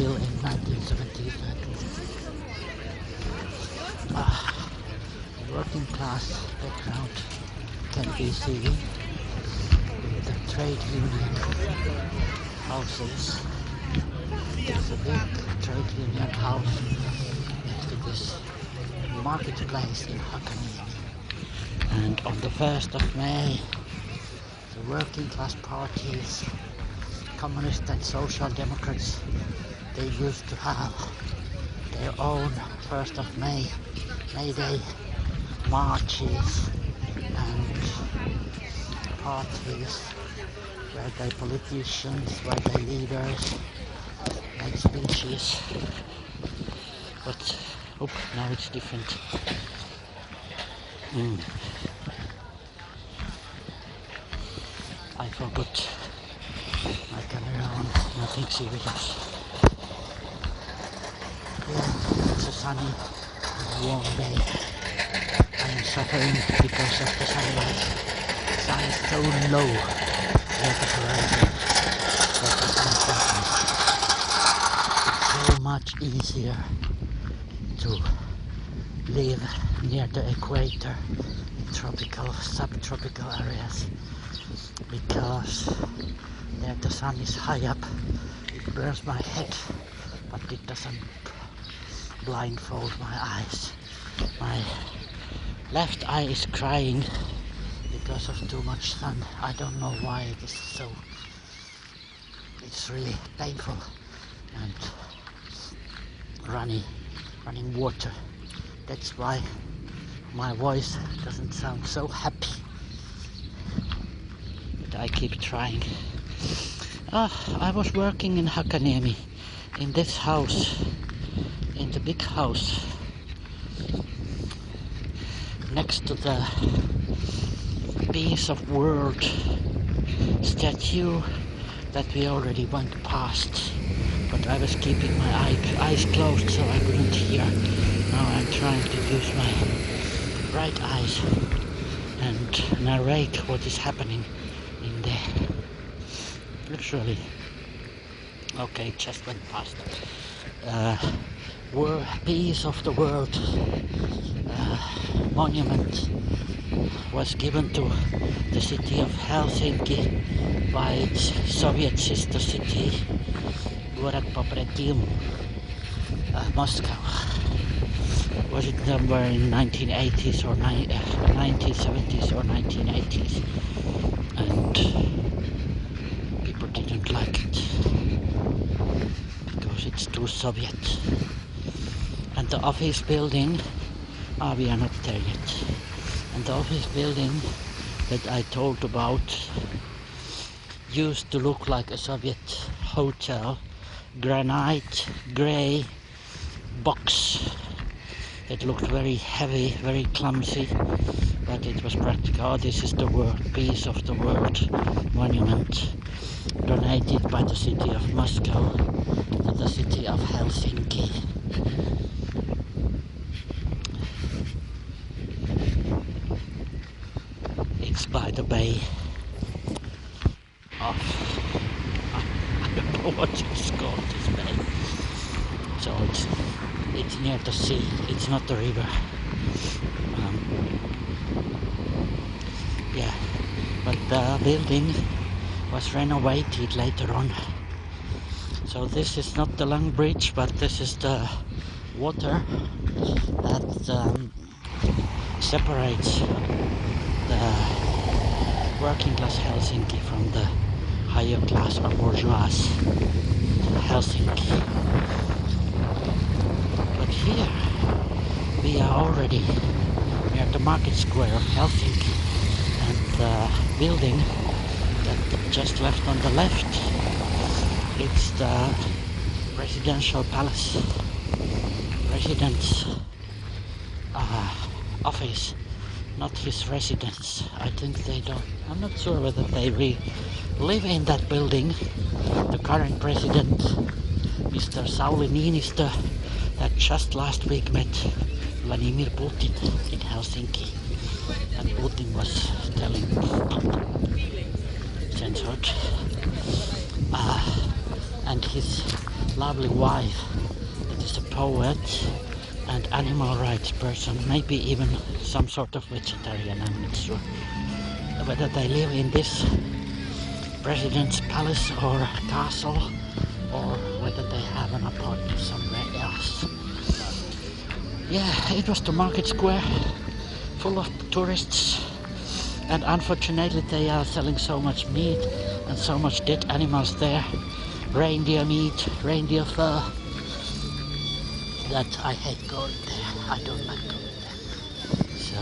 still in 1970s. Working class background can be seen in the trade union houses. There's a big trade union house next to this marketplace in Hakaniemi. And on the 1st of May, the working class parties, communists and social democrats, they used to have their own 1st of May Day marches and parties where their politicians, where their leaders make speeches. But now it's different. I forgot my camera on, nothing serious. Yeah, it's a sunny, warm day. I am suffering because of the sunlight. The sun is so low near the horizon that it's so much easier to live near the equator in tropical, subtropical areas, because there the sun is high up. It burns my head, but it doesn't blindfold my eyes. My left eye is crying because of too much sun. I don't know why it is so. It's really painful and running water. That's why my voice doesn't sound so happy. But I keep trying. I was working in Hakaniemi, in this house, in the big house, next to the piece of world statue that we already went past. But I was keeping my eyes closed so I wouldn't hear. Now I'm trying to use my right eyes and narrate what is happening in there. Literally. Okay, just went past. Piece of the world monument was given to the city of Helsinki by its Soviet sister city, Moscow. Was it somewhere in 1980s or 1970s or 1980s? And people didn't like it because it's too Soviet. And the office building, we are not there yet. And the office building that I told about used to look like a Soviet hotel, granite, grey box. It looked very heavy, very clumsy, but it was practical. This is the piece of the world monument donated by the city of Moscow to the city of Helsinki. It's by the bay of, I don't know what it's called, this bay. So it's near the sea, it's not the river. Yeah, but the building was renovated later on. So this is not the long bridge, but this is the water that separates the working class Helsinki from the higher class or bourgeois Helsinki. But here we are already near the market square of Helsinki, and the building that just left on the left, it's the presidential palace, president's office, not his residence. I think they don't, I'm not sure whether they live in that building. The current president, Mr. Sauli Niinistö, that just last week met Vladimir Putin in Helsinki, and Putin was telling censored, and his lovely wife that is a poet and animal rights person, maybe even some sort of vegetarian, I'm not sure. Whether they live in this president's palace or castle, or whether they have an apartment somewhere else. Yeah, it was the market square, full of tourists, and unfortunately they are selling so much meat and so much dead animals there, reindeer meat, reindeer fur, that I hate going there. I don't like going there. So,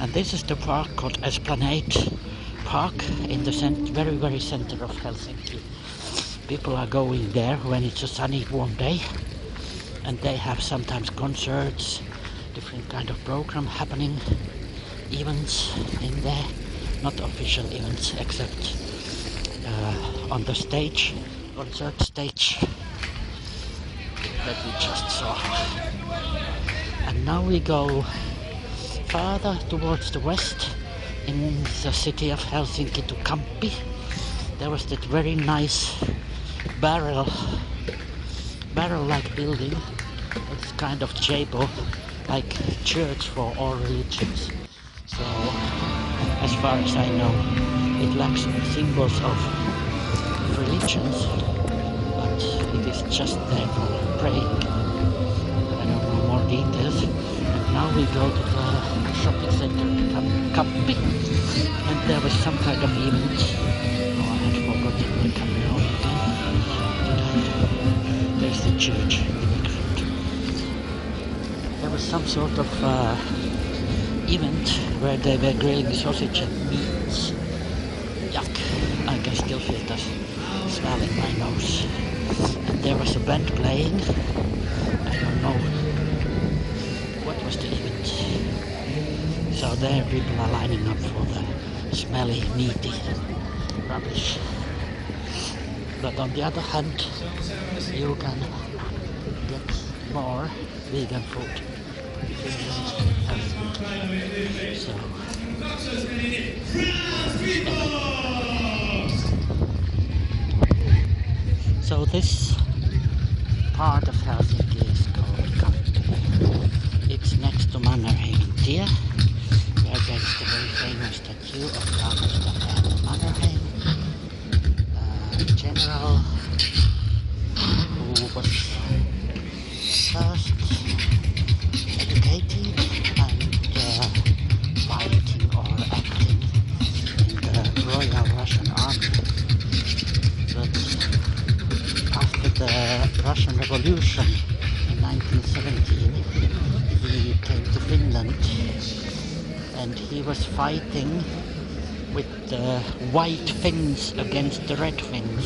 and this is the park called Esplanade Park in the very, very center of Helsinki. People are going there when it's a sunny, warm day, and they have sometimes concerts, different kind of program happening, events in there, not official events except on the stage, concert stage that we just saw. And now we go further towards the west in the city of Helsinki to Kamppi. There was that very nice barrel-like building. It's kind of chapel, like church for all religions. So, as far as I know, it lacks symbols of religions, but it is just there for praying. I don't know more details. And now we go to the shopping center Kamppi, and there was some kind of event. Oh, I had forgotten the camera on again. There's the church in the background. There was some sort of event where they were grilling sausage and meats. Yuck, I can still feel the smell in my nose. And there was a band playing. I don't know what was the event. So there people are lining up for the smelly, meaty rubbish. But on the other hand, you can get more vegan food. So this part of Helsinki is called Kamppi. It's next to Mannerheimin tie, where there is the very famous statue of Jan Mannerheim, general who was first educated and fighting or acting in the Royal Russian Army. But after the Russian Revolution in 1917, he came to Finland and he was fighting with the white Finns against the red Finns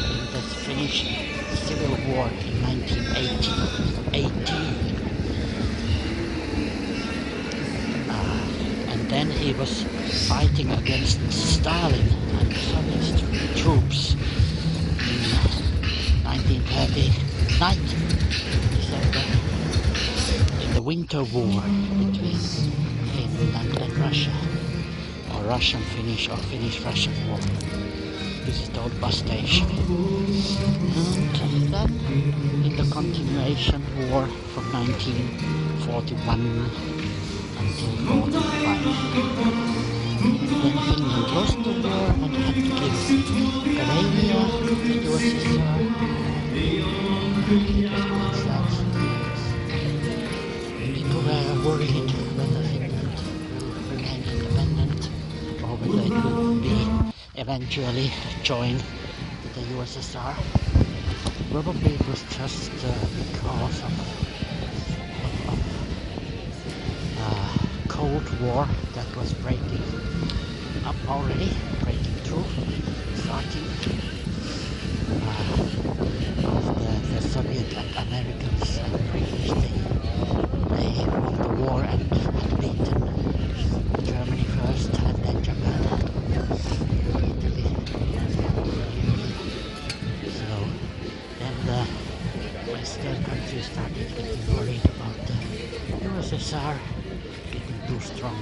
in the Finnish Civil War in 1918. And then he was fighting against Stalin and Soviet troops in 1939, December, in the Winter War between Finland and Russia, or Russian-Finnish or Finnish-Russian War. This is the old bus station. And then, in the continuation war from 1941 until 45. Then Finland lost the war and had to give Karelia to USSR. It was quite sad. People were worried whether Finland will remain independent or whether it will be eventually join the USSR. Probably it was just because of Cold War that was breaking up already, breaking through, starting the Soviet and Americans and British, they won the war and had beaten Germany first and then Japan, Italy, so then the Western countries started getting worried about the USSR getting too strong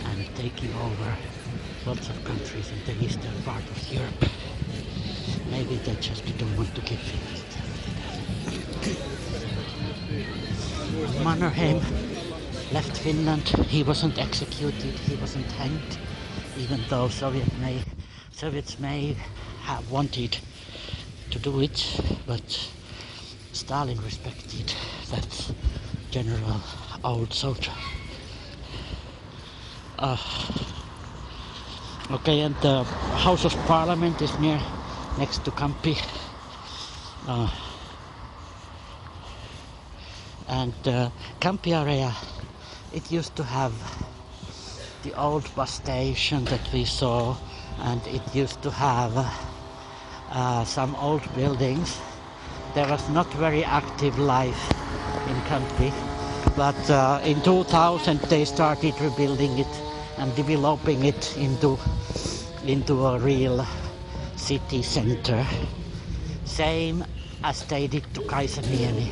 and taking over lots of countries in the eastern part of Europe. Maybe they just don't want to give Finland. Mannerheim left Finland. He wasn't executed, he wasn't hanged, even though Soviets may have wanted to do it, but Stalin respected that general old soldier. Okay, and the House of Parliament is next to Kamppi. And Kamppi area, it used to have the old bus station that we saw, and it used to have some old buildings. There was not very active life in Kamppi, but in 2000 they started rebuilding it and developing it into a real city center. Same as they did to Kaisaniemi,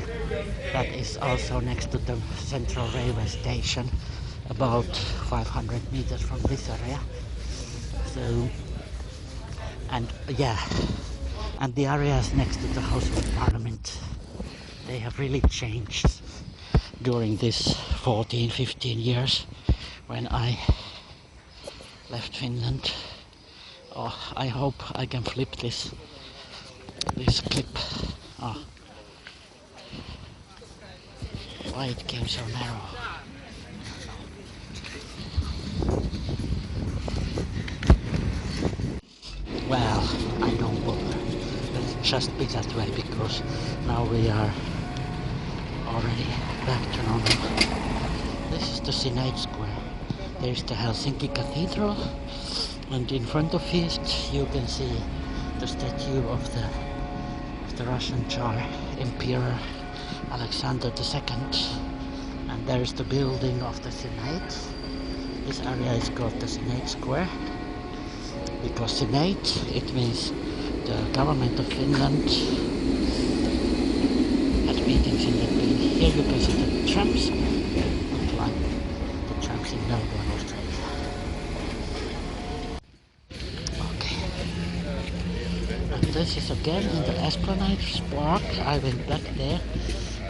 that is also next to the central railway station, about 500 meters from this area. So, and yeah, and the areas next to the House of Parliament, they have really changed during this 14-15 years when I left Finland. Oh, I hope I can flip this clip. Oh. Why it came so narrow? Well, I don't bother. Let's just be that way, because now we are already back to normal. This is the Senate Square. There's the Helsinki Cathedral, and in front of it you can see the statue of the Russian Tsar Emperor Alexander II, and there is the building of the Senate. This area is called the Senate Square because Senate, it means the government of Finland had meetings in the building. Here you can see the trams, like the trams in Melbourne, Australia. Okay. And this is again in the Esplanade Park. I went back there.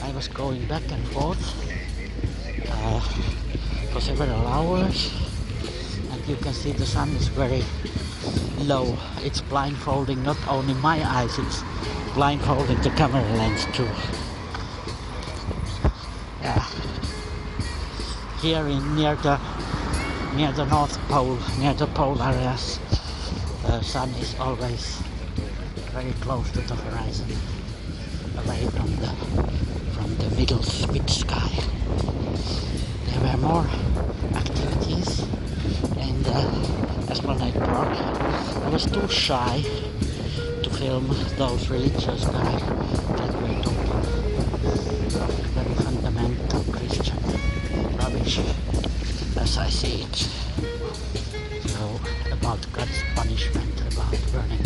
I was going back and forth for several hours, and you can see the sun is very low. It's blindfolding not only my eyes, it's blindfolding the camera lens too. Yeah. Here near the North Pole, near the pole areas, the sun is always very close to the horizon, away from the middle spit sky. There were more activities in the Esplanade Park. I was too shy to film those religious guys that were talking very fundamental Christian rubbish, as I see it. So, about God's punishment, about burning